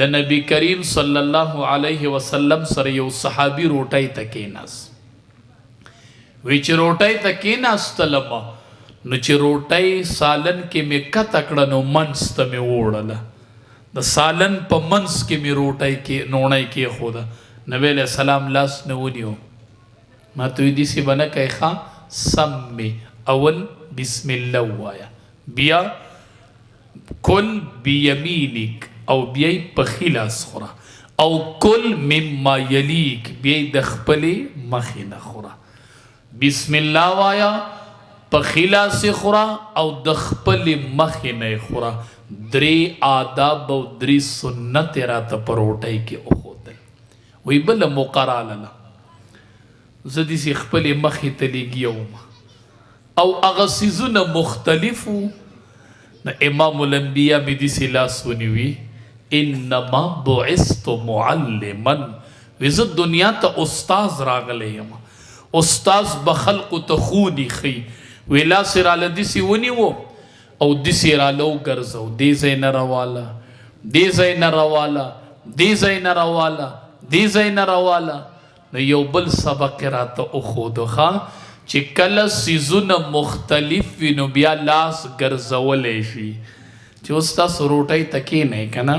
د نبی کریم صلی الله علیه وسلم سره یو صحابي روټۍ ته کېناست. وی چې روټۍ ته کېناستلم نو چې روټۍ سالن کې مې کته کړه نو منځ ته مې وړله. د سالن په منځ کې مې روټۍ کې نوڼۍ کېښوده. نبی علیہ السلام لاس نه ونیو. ما ته وی داسې به نه کوې ښه، سم مې اول بسم الله ووایه، بیا کل بیمینک او بیا په ښي لاس خوره، او کل مما یلیک بیا د خپلې مخې نه خوره. بسم الله وایه، په ښي لاس یې خوره او د خپلې مخې نه یې خوره. 3 آداب او 3 سنت یې راته په روټۍ کې وښودل. وی بله موقع راغله، زه داسې خپلې مخې ته لږ وم او هغه څیزونه مختلف وو. نو امام الانبیا مې داسې لاس ونیوي، انما بعثت معلما، وی زه دنیا ته استاز راغلی یم، استاز به خلقو ته ښووني ښي. وی لاس یې راله داسې ونیو او داسې یې راله وګرځو، دې ځای نه راواله، دې ځای نه راواله، دې ځای نه راواله، دې ځای نه راواله. نو یو بل سبق یې راته وښودو ښه، چې کله څیزونه مختلف وي نو بیا لاس ګرځولی شي. چې اوس تاسو روټۍ ته کښېنئ که نه،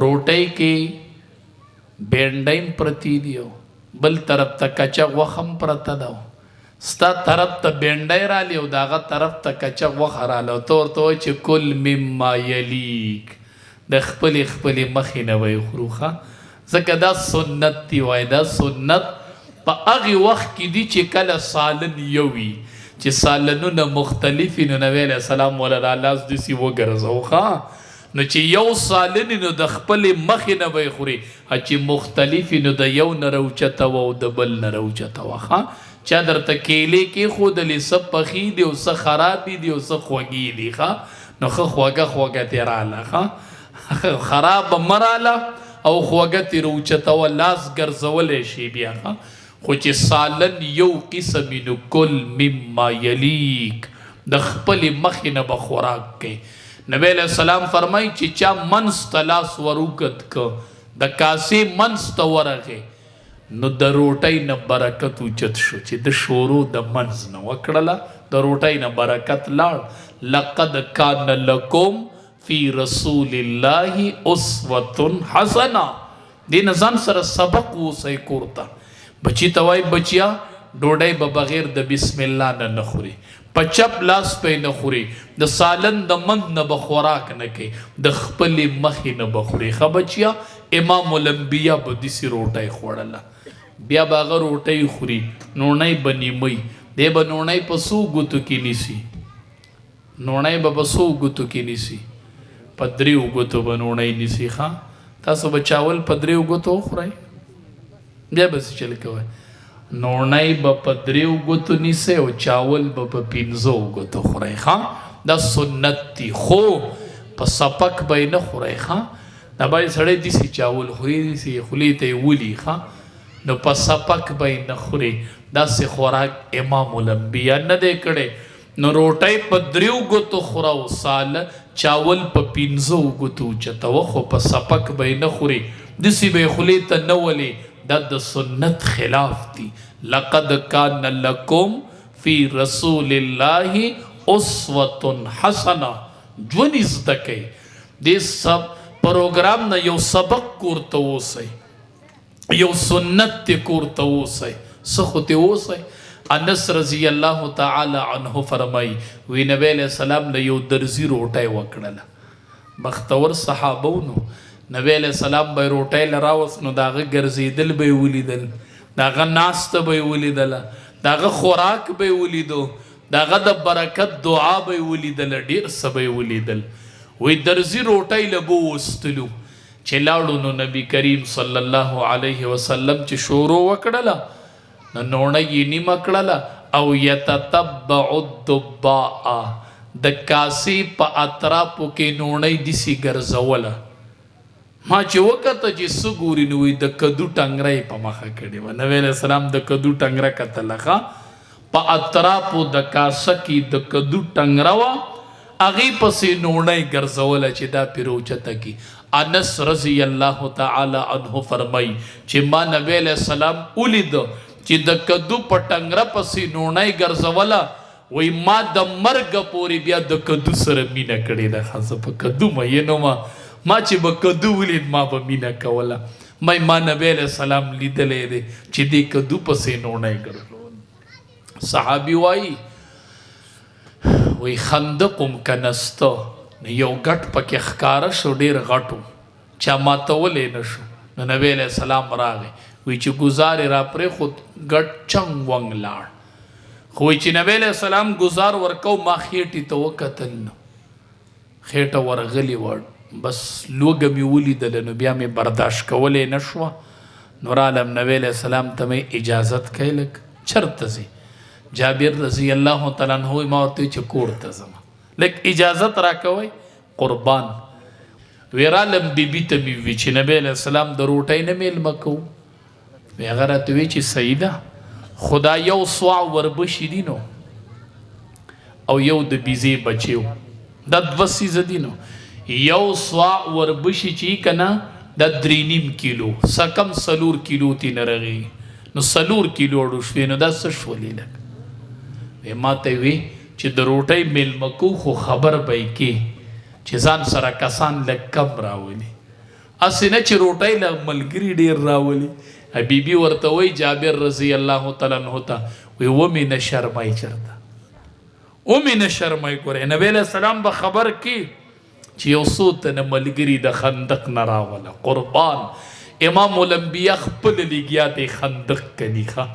روټۍ کې بینډۍ هم پرتې دي او بل طرف ته کچه غوښه هم پرته ده. ستا طرف ته بینډۍ رالی او د هغه طرف ته کچه غوښه راله او ته ورته وایې چې کل مما یلیک، د خپلې مخې نه به یې خورو ښه. ځکه دا سنت دی. وایي دا سنت په هغې وخت کې دي چې کله سالن یو وي، چې سالنونه مختلف وي نو نبی علیه السلام وله رالاس داسې وګرځو ښه. نو چې یو سالن نو د خپلې مخې نه به یې خوري، چې مختلف نو د یو نه راوچته وه او د بل نه راوچته وه ښه. چا درته کیلې کېښودلې، څه پخې دي او څه خرابې دي او څه خوږې دي ښه. نو ښه خوږه ترې راله ښه، خرابه مه راله او خوږه ترې راوچته وه، لاس ګرځولی شي بیا ښه. خو چې سالن یو قسم وي نو کل مما یلیک، د خپلې مخې نه به خوراک کوي. نبی علیہ السلام فرمایي چې چا منځ ته لاس وروکت که، د کاسې منځ ته ورغې نو د روټۍ نه برکت اوچت شو، چې د شورو د منځ نه وکړله د روټۍ نه برکت لاړ. لقد کان لکم فی رسول الله اسوة حسنه. دې نه ځان سره سبق ووسئ کور ته. بچی ته وایي بچیا ډوډۍ به بغیر د بسم الله نه خوري، په چپ لاس پې نه خوري، د سالن د منځ نه به خوراک نه کوي، د خپلې مخې نه به خوري ښه بچیا. امام الانبیا به داسې روټۍ خوړله، بیا به هغه روټۍ خوري، نوڼۍ به نیمۍ، دی به نوڼۍ په څو ګوتو کې نیسي، نوڼۍ به په څو ګوتو کې نیسي، په 3 ګوتو به نوڼۍ نیسي ښه. تاسو به چاول په 3 ګوتو وخورئ، بیا به څه چل کوئ، نوڼۍ به په 3 ګوتو نیسئ او چاول به په 5 ګوتو خورئ ښه. دا سنت دی، خو په سپک به یې نه خورئ ښه. دا باید سړی داسې چاول خوري، داسې خولې ته یې ولي ښه، نو په سپک به یې نه خوري. داسې خوراک امام الانبیا نه دی کړی. نو روټۍ په 3 ګوتو خوره او چاول په 5 ګوتو اوچتوه، خو په سپک به یې نه خوري، داسې به یې خولې ته نه ولي. دا د سنت خلاف دی. لقد کان لکم فی رسول الله اسوة حسنه. ژوند زده کوئ، دې سب پروګرام نه یو سبق کور ته اوسئ، یو سنت ته کور ته اوسئ، څه خو ته اوسئ. انس رضی الله تعالی عنه فرمایي، وی نبی علیہ السلام له یو درزي روټۍ وکړله. بختور صحابه نو نبی علیہ السلام به روټۍ له راوست نو د هغه ګرځېدل به یې ولیدل، د هغه ناسته به یې ولیدله، د هغه خوراک به یې ولیدو، د هغه د برکت دعا به یې ولیدله، ډېر څه به یې ولیدل. وی درزي روټۍ له به وستلو چې لاړو نو نبی کریم صلی الله علیه وسلم چې شروع وکړله نو نوڼۍ یې نیمه کړله او یتتبع الدباء، د کاسې په اطرافو کې نوڼۍ داسې ګرځوله. ما چې وکته چې څه ګوري نو وي د کدو ټنګره په مخه کړې وه. نبی علیه السلام د کدو ټنګره کتله ښه، په اطرافو د کاسه کې د کدو ټنګره وه، هغې پسې نوڼۍ ګرځوله چې دا پرې اوچته کړي. انس رضی الله تعالی عنہ فرمای چې ما نبی علیہ السلام ولید چې د کدو پټنګره پسې نونای ګرځولا وای ما د مرګ پورې بیا د کدو سره مینا کړی ده خاصه په کدو مې نو ما چې به کدو ولید ما به مینا کوله ما نبی علیہ السلام لیدلې دی چې دې کدو پسې نونای ګرځول صحابي وای خندقم کنستو یو ګټ پکې ښکارا شو ډیر غټو چا ماتولې نشو نو نبی علیہ السلام راغی وی چې گزار را پرې خود ګټ چنګ ونګ لاړ خو چې نبی علیہ السلام گزار ورکو ما خېټې ته وکتل خېټه ورغلی وړ بس لوګه مې ولیدل نو بیا مې برداشت کولې نشوه نور عالم نبی علیہ السلام ته مې اجازت کړلک چرته ځي جابر رضی الله تعالی عنہ ما ورته چې کور ته ځم لکه اجازت راکوي قربان ویرالم بیبي ته مې وی چې نبی علیہ السلام د روټۍ نه میل مکو وی هغه راته وی چې سیده خدا یو سوا وربشي دي نو او یو د بیزې بچیو د دوه څیزه دي نو یو سوا وربشي چې کنه د 3.5 کیلو سکم سلور کیلو تی نرغي نو سلور کیلو ورو شوي نو دا څه شولې لګ وی ما ته وی چې د روټۍ میل مکو خو خبر به کې چې ځان سره کسان لږ کم راولي اسې نه چې روټۍ له ملګري ډېر راولي بیبي ورته وایي جابر رضی الله تعالی عنہ ته وی ومې نه شرمای چرته ومې نه شرمای ګورې نبی علیہ السلام به خبر کې چې یو څو تنه ملګري د خندق نه راوله قربان امام الانبیا خپل لګیا دی خندق کني ښه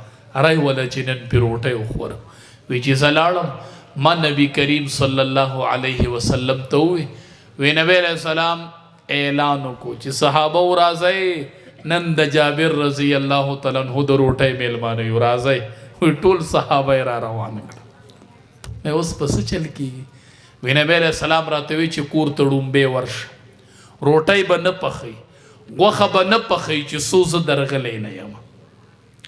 رای ولا چې نن پې روټۍ وخورم وی چې زه لاړم ما نبی کریم صلی الله علیه وسلم ته وی نبی علیہ السلام اعلان وکړو چې صحابه راځئ نن د جابر رضی الله تعالی عنہ د روټۍ میلمانه یو راځئ وی ټول صحابه را روان کړل مې اوس پس چل کیږي وی نبی علیہ السلام راته وی چې کور ته ډومبې ورشه روټۍ به نه پخی غوښه به نه پخی چې څو زه درغلی نه یم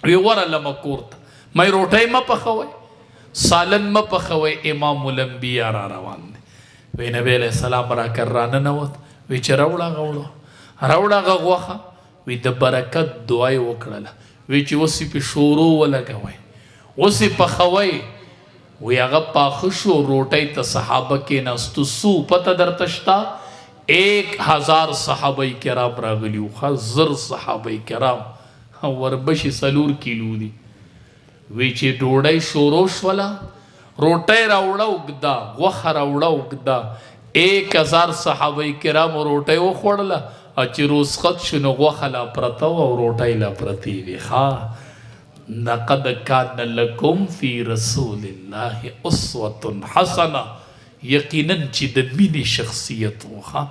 وی ورله کور ته مې روټۍ مه پخوئ سالن ما پخوي امام الانبیاء را روان دی وی نبی علیہ السلام را کر را ننوت وی چې راوړه غوښه وی د برکت دعای وکړله وی چې اوس په شورو ولګوي اوس پخوي وی هغه پاخه شو روټۍ ته صحابه کې نستو سو پته درته شتا 1000 صحابه کرام راغلیو زر صحابه کرام وربشي سلور کیلو دي وی چې ډوډۍ شورو شوله روټۍ راوړه اوږده غوښه راوړه اوږده 1000 صحابه کرام روټۍ وخوړله او چې رسخت شو نو غوښه لا پرته وه او روټۍ لا پرتې وې ښه لقد کان لکم فی رسول الله اسوة حسنه یقینا چې د مینې شخصیت و ښه